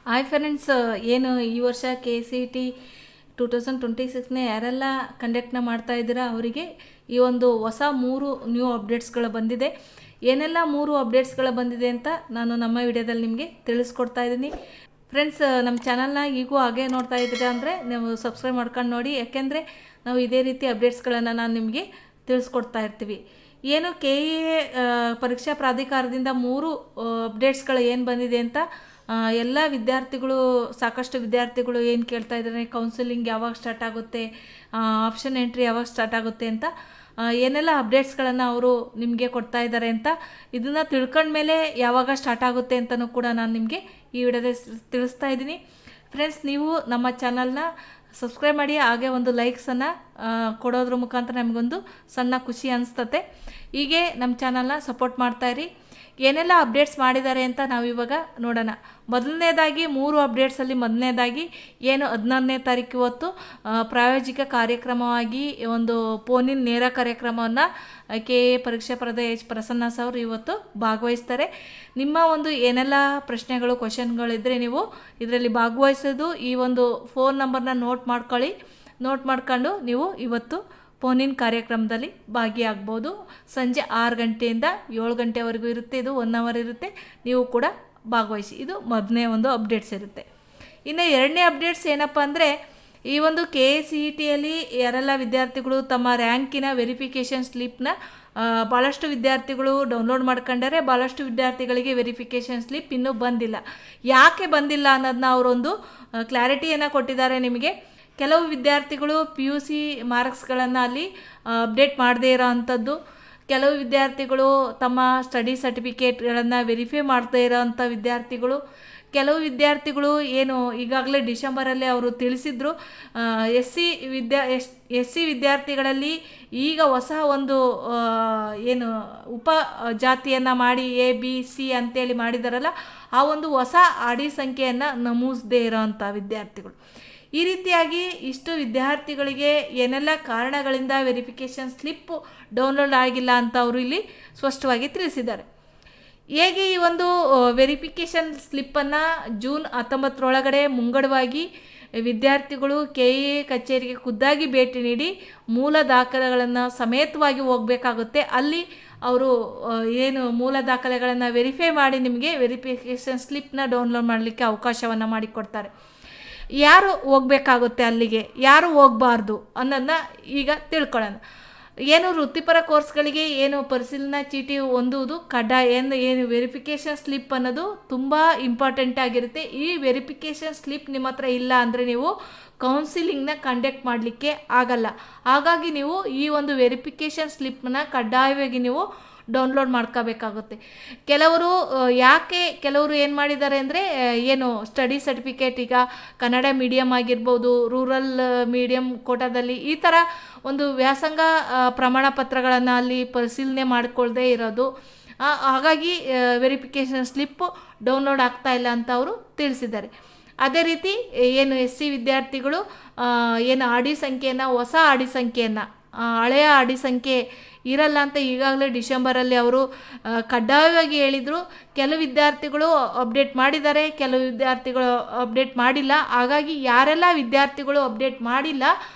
Hi friends, ಏನು ಈ ವರ್ಷ KCET 2026ನೇ ಯಾರೆಲ್ಲ ಕಂಡಕ್ಟ್ನ ಮಾಡ್ತಾ ಇದ್ದೀರಾ ಅವರಿಗೆ ಈ ಒಂದು ಹೊಸ 3 ನ್ಯೂ ಅಪ್ಡೇಟ್ಸ್ಗಳು ಬಂದಿದೆ. ಏನೆಲ್ಲ 3 ಅಪ್ಡೇಟ್ಸ್ಗಳು ಬಂದಿದೆ ಅಂತ ನಾನು ನಮ್ಮ ವಿಡಿಯೋದಲ್ಲಿ ನಿಮಗೆ ತಿಳಿಸ್ಕೊಡ್ತಾ ಇದ್ದೀನಿ. ಫ್ರೆಂಡ್ಸ್, ನಮ್ಮ ಚಾನಲ್ನ ಈಗೂ ಹಾಗೆ ನೋಡ್ತಾ ಇದ್ದೀರಾ ಅಂದರೆ ನೀವು ಸಬ್ಸ್ಕ್ರೈಬ್ ಮಾಡ್ಕೊಂಡು ನೋಡಿ, ಯಾಕೆಂದರೆ ನಾವು ಇದೇ ರೀತಿ ಅಪ್ಡೇಟ್ಸ್ಗಳನ್ನು ನಾನು ನಿಮಗೆ ತಿಳಿಸ್ಕೊಡ್ತಾ ಇರ್ತೀವಿ. ಏನು KEA ಪರೀಕ್ಷಾ ಪ್ರಾಧಿಕಾರದಿಂದ 3 ಅಪ್ಡೇಟ್ಸ್ಗಳು ಏನು ಬಂದಿದೆ ಅಂತ ಎಲ್ಲ ವಿದ್ಯಾರ್ಥಿಗಳು, ಸಾಕಷ್ಟು ವಿದ್ಯಾರ್ಥಿಗಳು ಏನು ಕೇಳ್ತಾ ಇದ್ದಾರೆ, ಕೌನ್ಸಿಲಿಂಗ್ ಯಾವಾಗ ಸ್ಟಾರ್ಟ್ ಆಗುತ್ತೆ, ಆಪ್ಷನ್ ಎಂಟ್ರಿ ಯಾವಾಗ ಸ್ಟಾರ್ಟ್ ಆಗುತ್ತೆ ಅಂತ ಏನೆಲ್ಲ ಅಪ್ಡೇಟ್ಸ್ಗಳನ್ನು ಅವರು ನಿಮಗೆ ಕೊಡ್ತಾ ಇದ್ದಾರೆ ಅಂತ ಇದನ್ನು ತಿಳ್ಕೊಂಡ್ಮೇಲೆ ಯಾವಾಗ ಸ್ಟಾರ್ಟ್ ಆಗುತ್ತೆ ಅಂತಲೂ ಕೂಡ ನಾನು ನಿಮಗೆ ಈ ವಿಡಿಯೋದಲ್ಲಿ ತಿಳಿಸ್ತಾ ಇದ್ದೀನಿ. ಫ್ರೆಂಡ್ಸ್, ನೀವು ನಮ್ಮ ಚಾನಲ್ನ ಸಬ್ಸ್ಕ್ರೈಬ್ ಮಾಡಿ, ಹಾಗೆ ಒಂದು ಲೈಕ್ಸನ್ನು ಕೊಡೋದ್ರ ಮುಖಾಂತರ ನಮಗೊಂದು ಸಣ್ಣ ಖುಷಿ ಅನಿಸ್ತತೆ. ಹೀಗೆ ನಮ್ಮ ಚಾನಲ್ನ ಸಪೋರ್ಟ್ ಮಾಡ್ತಾಯಿರಿ. ಏನೆಲ್ಲ ಅಪ್ಡೇಟ್ಸ್ ಮಾಡಿದ್ದಾರೆ ಅಂತ ನಾವು ಇವಾಗ ನೋಡೋಣ. ಮೊದಲನೇದಾಗಿ 3 ಅಪ್ಡೇಟ್ಸಲ್ಲಿ ಮೊದಲನೇದಾಗಿ ಏನು 16ನೇ ತಾರೀಕು ಇವತ್ತು ಪ್ರಾಯೋಜಿಕ ಕಾರ್ಯಕ್ರಮವಾಗಿ ಒಂದು ಫೋನಿನ ನೇರ ಕಾರ್ಯಕ್ರಮವನ್ನು KEA ಪರೀಕ್ಷಾ ಪ್ರಧ ಪ್ರಸನ್ನ ಸರ್ ಇವತ್ತು ಭಾಗವಹಿಸ್ತಾರೆ. ನಿಮ್ಮ ಒಂದು ಏನೆಲ್ಲ ಪ್ರಶ್ನೆಗಳು, ಕ್ವಶನ್ಗಳಿದ್ದರೆ ನೀವು ಇದರಲ್ಲಿ ಭಾಗವಹಿಸೋದು, ಈ ಒಂದು ಫೋನ್ ನಂಬರ್ನ ನೋಟ್ ಮಾಡ್ಕೊಂಡು ನೀವು ಇವತ್ತು ಫೋನಿನ ಕಾರ್ಯಕ್ರಮದಲ್ಲಿ ಭಾಗಿಯಾಗ್ಬೋದು. ಸಂಜೆ 6 ಗಂಟೆಯಿಂದ 7 ಗಂಟೆವರೆಗೂ ಇರುತ್ತೆ. ಇದು 1 ಅವರ್ ಇರುತ್ತೆ. ನೀವು ಕೂಡ ಭಾಗವಹಿಸಿ. ಇದು ಮೊದಲನೇ ಒಂದು ಅಪ್ಡೇಟ್ಸ್ ಇರುತ್ತೆ. ಇನ್ನು ಎರಡನೇ ಅಪ್ಡೇಟ್ಸ್ ಏನಪ್ಪ ಅಂದರೆ, ಈ ಒಂದು KCETಯಲ್ಲಿ ಯಾರೆಲ್ಲ ವಿದ್ಯಾರ್ಥಿಗಳು ತಮ್ಮ ರ್ಯಾಂಕಿನ ವೆರಿಫಿಕೇಷನ್ ಸ್ಲಿಪ್ನ ಭಾಳಷ್ಟು ವಿದ್ಯಾರ್ಥಿಗಳು ಡೌನ್ಲೋಡ್ ಮಾಡ್ಕೊಂಡಾರೆ. ಭಾಳಷ್ಟು ವಿದ್ಯಾರ್ಥಿಗಳಿಗೆ ವೆರಿಫಿಕೇಷನ್ ಸ್ಲಿಪ್ ಇನ್ನೂ ಬಂದಿಲ್ಲ. ಯಾಕೆ ಬಂದಿಲ್ಲ ಅನ್ನೋದನ್ನ ಅವರೊಂದು ಕ್ಲಾರಿಟಿಯನ್ನು ಕೊಟ್ಟಿದ್ದಾರೆ ನಿಮಗೆ. ಕೆಲವು ವಿದ್ಯಾರ್ಥಿಗಳು PUC ಮಾರ್ಕ್ಸ್ಗಳನ್ನು ಅಲ್ಲಿ ಅಪ್ಡೇಟ್ ಮಾಡದೇ ಇರೋ ಅಂಥದ್ದು, ಕೆಲವು ವಿದ್ಯಾರ್ಥಿಗಳು ತಮ್ಮ ಸ್ಟಡಿ ಸರ್ಟಿಫಿಕೇಟ್ಗಳನ್ನು ವೆರಿಫೈ ಮಾಡದೇ ಇರೋ ಅಂಥ ವಿದ್ಯಾರ್ಥಿಗಳು, ಕೆಲವು ವಿದ್ಯಾರ್ಥಿಗಳು ಏನು ಈಗಾಗಲೇ ಡಿಸೆಂಬರಲ್ಲೇ ಅವರು ತಿಳಿಸಿದ್ರು, ಎಸ್ ಸಿ ವಿದ್ಯಾರ್ಥಿಗಳಲ್ಲಿ ಈಗ ಹೊಸ ಒಂದು ಏನು ಉಪ ಜಾತಿಯನ್ನು ಮಾಡಿ ABC ಅಂತೇಳಿ ಮಾಡಿದಾರಲ್ಲ, ಆ ಒಂದು ಹೊಸ ಆಡಿ ಸಂಖ್ಯೆಯನ್ನು ನಮೂದಿಸದೇ ಇರೋ ಅಂಥ ವಿದ್ಯಾರ್ಥಿಗಳು. ಈ ರೀತಿಯಾಗಿ ಇಷ್ಟು ವಿದ್ಯಾರ್ಥಿಗಳಿಗೆ ಏನೆಲ್ಲ ಕಾರಣಗಳಿಂದ ವೆರಿಫಿಕೇಷನ್ ಸ್ಲಿಪ್ಪು ಡೌನ್ಲೋಡ್ ಆಗಿಲ್ಲ ಅಂತ ಅವರು ಇಲ್ಲಿ ಸ್ಪಷ್ಟವಾಗಿ ತಿಳಿಸಿದ್ದಾರೆ. ಹೇಗೆ ಈ ಒಂದು ವೆರಿಫಿಕೇಷನ್ ಸ್ಲಿಪ್ಪನ್ನು ಜೂನ್ 19ರೊಳಗಡೆ ಮುಂಗಡವಾಗಿ ವಿದ್ಯಾರ್ಥಿಗಳು KEA ಕಚೇರಿಗೆ ಖುದ್ದಾಗಿ ಭೇಟಿ ನೀಡಿ ಮೂಲ ದಾಖಲೆಗಳನ್ನು ಸಮೇತವಾಗಿ ಹೋಗಬೇಕಾಗುತ್ತೆ. ಅಲ್ಲಿ ಅವರು ಏನು ಮೂಲ ದಾಖಲೆಗಳನ್ನು ವೆರಿಫೈ ಮಾಡಿ ನಿಮಗೆ ವೆರಿಫಿಕೇಷನ್ ಸ್ಲಿಪ್ನ ಡೌನ್ಲೋಡ್ ಮಾಡಲಿಕ್ಕೆ ಅವಕಾಶವನ್ನು ಮಾಡಿಕೊಡ್ತಾರೆ. ಯಾರು ಹೋಗಬೇಕಾಗುತ್ತೆ ಅಲ್ಲಿಗೆ, ಯಾರು ಹೋಗಬಾರ್ದು ಅನ್ನೋದನ್ನ ಈಗ ತಿಳ್ಕೊಳ್ಳೋಣ. ಏನು ವೃತ್ತಿಪರ ಕೋರ್ಸ್ಗಳಿಗೆ ಏನು ಪರಿಶೀಲನಾ ಚೀಟಿ ಹೊಂದುವುದು ಕಡ್ಡಾಯ. ಏನು ವೆರಿಫಿಕೇಷನ್ ಸ್ಲಿಪ್ ಅನ್ನೋದು ತುಂಬ ಇಂಪಾರ್ಟೆಂಟ್ ಆಗಿರುತ್ತೆ. ಈ ವೆರಿಫಿಕೇಷನ್ ಸ್ಲಿಪ್ ನಿಮ್ಮ ಹತ್ರ ಇಲ್ಲ ಅಂದರೆ ನೀವು ಕೌನ್ಸಿಲಿಂಗ್ನ ಕಂಡಕ್ಟ್ ಮಾಡಲಿಕ್ಕೆ ಆಗಲ್ಲ. ಹಾಗಾಗಿ ನೀವು ಈ ಒಂದು ವೆರಿಫಿಕೇಷನ್ ಸ್ಲಿಪ್ನ ಕಡ್ಡಾಯವಾಗಿ ನೀವು ಡೌನ್ಲೋಡ್ ಮಾಡ್ಕೋಬೇಕಾಗುತ್ತೆ. ಕೆಲವರು ಏನು ಮಾಡಿದ್ದಾರೆ ಅಂದರೆ, ಏನು ಸ್ಟಡಿ ಸರ್ಟಿಫಿಕೇಟ್ ಈಗ ಕನ್ನಡ ಮೀಡಿಯಮ್ ಆಗಿರ್ಬೋದು, ರೂರಲ್ ಮೀಡಿಯಮ್ ಕೋಟಾದಲ್ಲಿ ಈ ಥರ ಒಂದು ವ್ಯಾಸಂಗ ಪ್ರಮಾಣ ಪತ್ರಗಳನ್ನು ಅಲ್ಲಿ ಪರಿಶೀಲನೆ ಮಾಡಿಕೊಳ್ಳದೆ ಇರೋದು, ಹಾಗಾಗಿ ವೆರಿಫಿಕೇಷನ್ ಸ್ಲಿಪ್ಪು ಡೌನ್ಲೋಡ್ ಆಗ್ತಾ ಇಲ್ಲ ಅಂತ ಅವರು ತಿಳಿಸಿದ್ದಾರೆ. ಅದೇ ರೀತಿ ಏನು SC ವಿದ್ಯಾರ್ಥಿಗಳು ಏನು ಆಡಿ ಸಂಖ್ಯೆಯನ್ನು, ಹೊಸ ಆಡಿ ಸಂಖ್ಯೆಯನ್ನು, ಹಳೆಯ ಆಡಿ ಸಂಖ್ಯೆ ಇರಲ್ಲ ಅಂತ ಈಗಾಗಲೇ ಡಿಸೆಂಬರಲ್ಲಿ ಅವರು ಕಡ್ಡಾಯವಾಗಿ ಹೇಳಿದರು. ಕೆಲವು ವಿದ್ಯಾರ್ಥಿಗಳು ಅಪ್ಡೇಟ್ ಮಾಡಿದ್ದಾರೆ, ಕೆಲವು ವಿದ್ಯಾರ್ಥಿಗಳು ಅಪ್ಡೇಟ್ ಮಾಡಿಲ್ಲ. ಹಾಗಾಗಿ ಯಾರೆಲ್ಲ ವಿದ್ಯಾರ್ಥಿಗಳು ಅಪ್ಡೇಟ್ ಮಾಡಿಲ್ಲ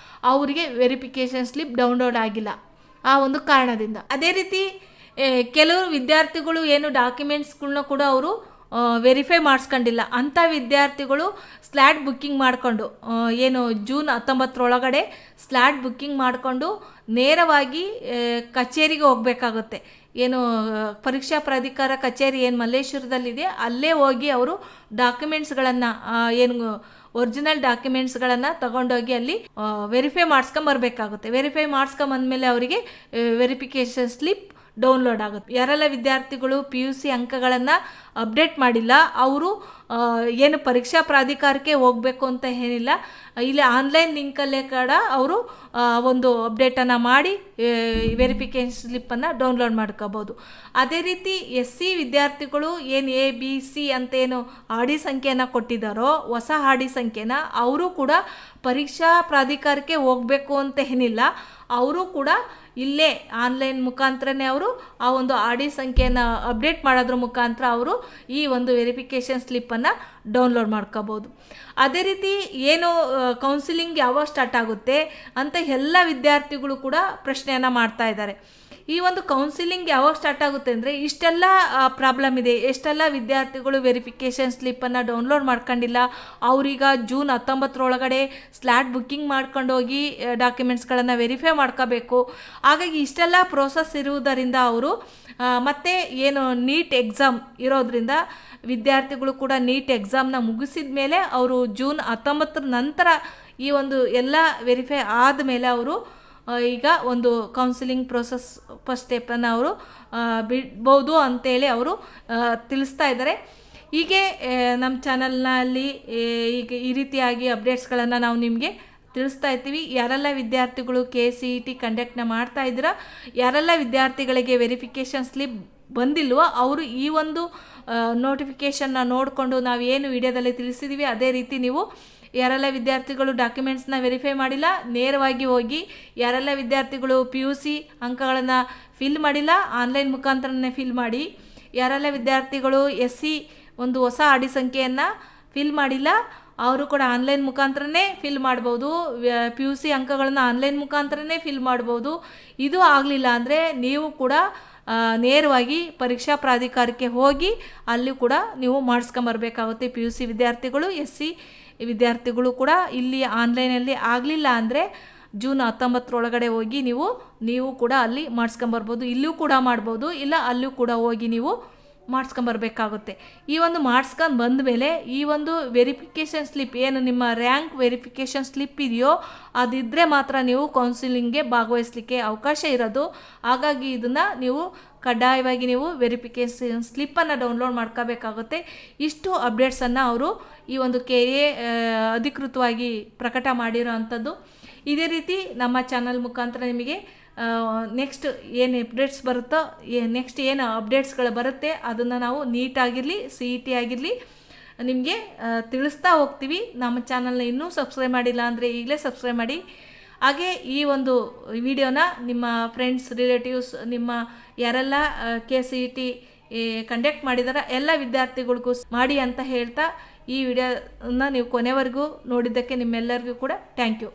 ಅವರಿಗೆ ವೆರಿಫಿಕೇಷನ್ ಸ್ಲಿಪ್ ಡೌನ್ಲೋಡ್ ಆಗಿಲ್ಲ, ಆ ಒಂದು ಕಾರಣದಿಂದ. ಅದೇ ರೀತಿ ಕೆಲವರು ವಿದ್ಯಾರ್ಥಿಗಳು ಏನು ಡಾಕ್ಯುಮೆಂಟ್ಸ್ಗಳನ್ನ ಕೂಡ ಅವರು ವೆರಿಫೈ ಮಾಡಿಸ್ಕೊಂಡಿಲ್ಲ. ಅಂಥ ವಿದ್ಯಾರ್ಥಿಗಳು ಸ್ಲ್ಯಾಟ್ ಬುಕ್ಕಿಂಗ್ ಮಾಡಿಕೊಂಡು, ಏನು ಜೂನ್ 19ರೊಳಗಡೆ ಸ್ಲ್ಯಾಟ್ ಬುಕ್ಕಿಂಗ್ ಮಾಡಿಕೊಂಡು ನೇರವಾಗಿ ಕಚೇರಿಗೆ ಹೋಗಬೇಕಾಗುತ್ತೆ. ಏನು ಪರೀಕ್ಷಾ ಪ್ರಾಧಿಕಾರ ಕಚೇರಿ ಏನು ಮಲ್ಲೇಶ್ವರದಲ್ಲಿದೆ, ಅಲ್ಲೇ ಹೋಗಿ ಅವರು ಡಾಕ್ಯುಮೆಂಟ್ಸ್ಗಳನ್ನು, ಏನು ಒರಿಜಿನಲ್ ಡಾಕ್ಯುಮೆಂಟ್ಸ್ಗಳನ್ನು ತಗೊಂಡೋಗಿ ಅಲ್ಲಿ ವೆರಿಫೈ ಮಾಡಿಸ್ಕೊಂಬರ್ಬೇಕಾಗುತ್ತೆ. ವೆರಿಫೈ ಮಾಡಿಸ್ಕೊಂಬಂದಮೇಲೆ ಅವರಿಗೆ ವೆರಿಫಿಕೇಷನ್ ಸ್ಲಿಪ್ ಡೌನ್ಲೋಡ್ ಆಗುತ್ತೆ. ಯಾರೆಲ್ಲ ವಿದ್ಯಾರ್ಥಿಗಳು PUC ಅಂಕಗಳನ್ನು ಅಪ್ಡೇಟ್ ಮಾಡಿಲ್ಲ ಅವರು ಏನು ಪರೀಕ್ಷಾ ಪ್ರಾಧಿಕಾರಕ್ಕೆ ಹೋಗಬೇಕು ಅಂತ ಏನಿಲ್ಲ, ಇಲ್ಲಿ ಆನ್ಲೈನ್ ಲಿಂಕಲ್ಲೇ ಕೂಡ ಅವರು ಒಂದು ಅಪ್ಡೇಟನ್ನು ಮಾಡಿ ವೆರಿಫಿಕೇಷನ್ ಸ್ಲಿಪ್ಪನ್ನು ಡೌನ್ಲೋಡ್ ಮಾಡ್ಕೋಬೋದು. ಅದೇ ರೀತಿ SC ವಿದ್ಯಾರ್ಥಿಗಳು ಏನು ABC ಅಂತೇನು ಆಡಿ ಸಂಖ್ಯೆಯನ್ನು ಕೊಟ್ಟಿದ್ದಾರೋ, ಹೊಸ ಆಡಿ ಸಂಖ್ಯೆನ, ಅವರು ಕೂಡ ಪರೀಕ್ಷಾ ಪ್ರಾಧಿಕಾರಕ್ಕೆ ಹೋಗಬೇಕು ಅಂತ ಏನಿಲ್ಲ, ಅವರು ಕೂಡ ಇಲ್ಲೇ ಆನ್ಲೈನ್ ಮುಖಾಂತರನೇ ಅವರು ಆ ಒಂದು ಆರ್ ಡಿ ಸಂಖ್ಯೆಯನ್ನು ಅಪ್ಡೇಟ್ ಮಾಡೋದ್ರ ಮುಖಾಂತರ ಅವರು ಈ ಒಂದು ವೆರಿಫಿಕೇಷನ್ ಸ್ಲಿಪ್ಪನ್ನು ಡೌನ್ಲೋಡ್ ಮಾಡ್ಕೋಬೋದು. ಅದೇ ರೀತಿ ಏನು ಕೌನ್ಸಿಲಿಂಗ್ ಯಾವಾಗ ಸ್ಟಾರ್ಟ್ ಆಗುತ್ತೆ ಅಂತ ಎಲ್ಲ ವಿದ್ಯಾರ್ಥಿಗಳು ಕೂಡ ಪ್ರಶ್ನೆಯನ್ನು ಮಾಡ್ತಾ ಇದ್ದಾರೆ. ಈ ಒಂದು ಕೌನ್ಸಿಲಿಂಗ್ ಯಾವಾಗ ಸ್ಟಾರ್ಟ್ ಆಗುತ್ತೆ ಅಂದರೆ ಇಷ್ಟೆಲ್ಲ ಪ್ರಾಬ್ಲಮ್ ಇದೆ, ಎಷ್ಟೆಲ್ಲ ವಿದ್ಯಾರ್ಥಿಗಳು ವೆರಿಫಿಕೇಷನ್ ಸ್ಲಿಪ್ಪನ್ನು ಡೌನ್ಲೋಡ್ ಮಾಡ್ಕೊಂಡಿಲ್ಲ, ಅವ್ರೀಗ ಜೂನ್ 19 ಸ್ಲಾಟ್ ಬುಕ್ಕಿಂಗ್ ಮಾಡ್ಕೊಂಡೋಗಿ ಡಾಕ್ಯುಮೆಂಟ್ಸ್ಗಳನ್ನು ವೆರಿಫೈ ಮಾಡ್ಕೋಬೇಕು. ಹಾಗಾಗಿ ಇಷ್ಟೆಲ್ಲ ಪ್ರೋಸೆಸ್ ಇರುವುದರಿಂದ ಅವರು ಮತ್ತು ಏನು ನೀಟ್ ಎಕ್ಸಾಮ್ ಇರೋದ್ರಿಂದ ವಿದ್ಯಾರ್ಥಿಗಳು ಕೂಡ ನೀಟ್ ಎಕ್ಸಾಮ್ನ ಮುಗಿಸಿದ ಮೇಲೆ ಅವರು ಜೂನ್ 19 ನಂತರ ಈ ಒಂದು ಎಲ್ಲ ವೆರಿಫೈ ಆದಮೇಲೆ ಅವರು ಈಗ ಒಂದು ಕೌನ್ಸಿಲಿಂಗ್ ಪ್ರೋಸೆಸ್ ಫಸ್ಟ್ ಸ್ಟೆಪ್ಪನ್ನು ಅವರು ಬಿಡ್ಬೋದು ಅಂತೇಳಿ ಅವರು ತಿಳಿಸ್ತಾ ಇದ್ದಾರೆ. ಹೀಗೆ ನಮ್ಮ ಚಾನಲ್ನಲ್ಲಿ ಈಗ ಈ ರೀತಿಯಾಗಿ ಅಪ್ಡೇಟ್ಸ್ಗಳನ್ನು ನಾವು ನಿಮಗೆ ತಿಳಿಸ್ತಾ ಇರ್ತೀವಿ. ಯಾರೆಲ್ಲ ವಿದ್ಯಾರ್ಥಿಗಳು KCET ಕಂಡಕ್ಟ್ನ ಮಾಡ್ತಾ ಇದ್ದೀರಾ, ಯಾರೆಲ್ಲ ವಿದ್ಯಾರ್ಥಿಗಳಿಗೆ ವೆರಿಫಿಕೇಷನ್ ಸ್ಲಿಪ್ ಬಂದಿಲ್ವೋ ಅವರು ಈ ಒಂದು ನೋಟಿಫಿಕೇಷನ್ನ ನೋಡಿಕೊಂಡು ನಾವು ಏನು ವಿಡಿಯೋದಲ್ಲಿ ತಿಳಿಸಿದ್ದೀವಿ ಅದೇ ರೀತಿ ನೀವು ಯಾರೆಲ್ಲ ವಿದ್ಯಾರ್ಥಿಗಳು ಡಾಕ್ಯುಮೆಂಟ್ಸ್ನ ವೆರಿಫೈ ಮಾಡಿಲ್ಲ ನೇರವಾಗಿ ಹೋಗಿ, ಯಾರೆಲ್ಲ ವಿದ್ಯಾರ್ಥಿಗಳು PUC ಅಂಕಗಳನ್ನು ಫಿಲ್ ಮಾಡಿಲ್ಲ ಆನ್ಲೈನ್ ಮುಖಾಂತರನೇ ಫಿಲ್ ಮಾಡಿ, ಯಾರೆಲ್ಲ ವಿದ್ಯಾರ್ಥಿಗಳು SC ಒಂದು ಹೊಸ ಆರ್ ಡಿ ಸಂಖ್ಯೆಯನ್ನು ಫಿಲ್ ಮಾಡಿಲ್ಲ ಅವರು ಕೂಡ ಆನ್ಲೈನ್ ಮುಖಾಂತರನೇ ಫಿಲ್ ಮಾಡ್ಬೋದು, PUC ಅಂಕಗಳನ್ನು ಆನ್ಲೈನ್ ಮುಖಾಂತರನೇ ಫಿಲ್ ಮಾಡ್ಬೋದು. ಇದು ಆಗಲಿಲ್ಲ ಅಂದರೆ ನೀವು ಕೂಡ ನೇರವಾಗಿ ಪರೀಕ್ಷಾ ಪ್ರಾಧಿಕಾರಕ್ಕೆ ಹೋಗಿ ಅಲ್ಲಿ ಕೂಡ ನೀವು ಮಾಡಿಸ್ಕೊಂಬರ್ಬೇಕಾಗುತ್ತೆ. PUC ವಿದ್ಯಾರ್ಥಿಗಳು SC ವಿದ್ಯಾರ್ಥಿಗಳು ಕೂಡ ಇಲ್ಲಿ ಆನ್ಲೈನಲ್ಲಿ ಆಗಲಿಲ್ಲ ಅಂದರೆ ಜೂನ್ 19 ಹೋಗಿ ನೀವು ಕೂಡ ಅಲ್ಲಿ ಮಾಡಿಸ್ಕೊಂಬರ್ಬೋದು. ಇಲ್ಲೂ ಕೂಡ ಮಾಡ್ಬೋದು, ಇಲ್ಲ ಅಲ್ಲೂ ಕೂಡ ಹೋಗಿ ನೀವು ಮಾಡಿಸ್ಕೊಂಬರ್ಬೇಕಾಗುತ್ತೆ. ಈ ಒಂದು ಮಾಡಿಸ್ಕೊಂಡು ಬಂದ ಮೇಲೆ ಈ ಒಂದು ವೆರಿಫಿಕೇಷನ್ ಸ್ಲಿಪ್ ಏನು ನಿಮ್ಮ ರ್ಯಾಂಕ್ ವೆರಿಫಿಕೇಷನ್ ಸ್ಲಿಪ್ ಇದೆಯೋ ಅದಿದ್ದರೆ ಮಾತ್ರ ನೀವು ಕೌನ್ಸಿಲಿಂಗ್ಗೆ ಭಾಗವಹಿಸಲಿಕ್ಕೆ ಅವಕಾಶ ಇರೋದು. ಹಾಗಾಗಿ ಇದನ್ನು ನೀವು ಕಡ್ಡಾಯವಾಗಿ ನೀವು ವೆರಿಫಿಕೇಷನ್ ಸ್ಲಿಪ್ಪನ್ನು ಡೌನ್ಲೋಡ್ ಮಾಡ್ಕೋಬೇಕಾಗುತ್ತೆ. ಇಷ್ಟು ಅಪ್ಡೇಟ್ಸನ್ನು ಅವರು ಈ ಒಂದು KA ಅಧಿಕೃತವಾಗಿ ಪ್ರಕಟ ಮಾಡಿರೋ ಅಂಥದ್ದು. ಇದೇ ರೀತಿ ನಮ್ಮ ಚಾನಲ್ ಮುಖಾಂತರ ನಿಮಗೆ ನೆಕ್ಸ್ಟ್ ಏನು ಅಪ್ಡೇಟ್ಸ್ ಬರುತ್ತೋ ನೆಕ್ಸ್ಟ್ ಏನು ಅಪ್ಡೇಟ್ಸ್ಗಳು ಬರುತ್ತೆ ಅದನ್ನು ನಾವು ನೀಟಾಗಿರಲಿ CET ಆಗಿರಲಿ ನಿಮಗೆ ತಿಳಿಸ್ತಾ ಹೋಗ್ತೀವಿ. ನಮ್ಮ ಚಾನಲ್ನ ಇನ್ನೂ ಸಬ್ಸ್ಕ್ರೈಬ್ ಮಾಡಿಲ್ಲ ಅಂದರೆ ಈಗಲೇ ಸಬ್ಸ್ಕ್ರೈಬ್ ಮಾಡಿ. ಹಾಗೆ ಈ ಒಂದು ವಿಡಿಯೋನ ನಿಮ್ಮ ಫ್ರೆಂಡ್ಸ್ ರಿಲೇಟಿವ್ಸ್ ನಿಮ್ಮ ಯಾರೆಲ್ಲ KCET ಕಂಡಕ್ಟ್ ಮಾಡಿದಾರ ಎಲ್ಲ ವಿದ್ಯಾರ್ಥಿಗಳಿಗೂ ಮಾಡಿ ಅಂತ ಹೇಳ್ತಾ ಈ ವಿಡಿಯೋನ ನೀವು ಕೊನೆವರೆಗೂ ನೋಡಿದ್ದಕ್ಕೆ ನಿಮ್ಮೆಲ್ಲರಿಗೂ ಕೂಡ ಥ್ಯಾಂಕ್ ಯು.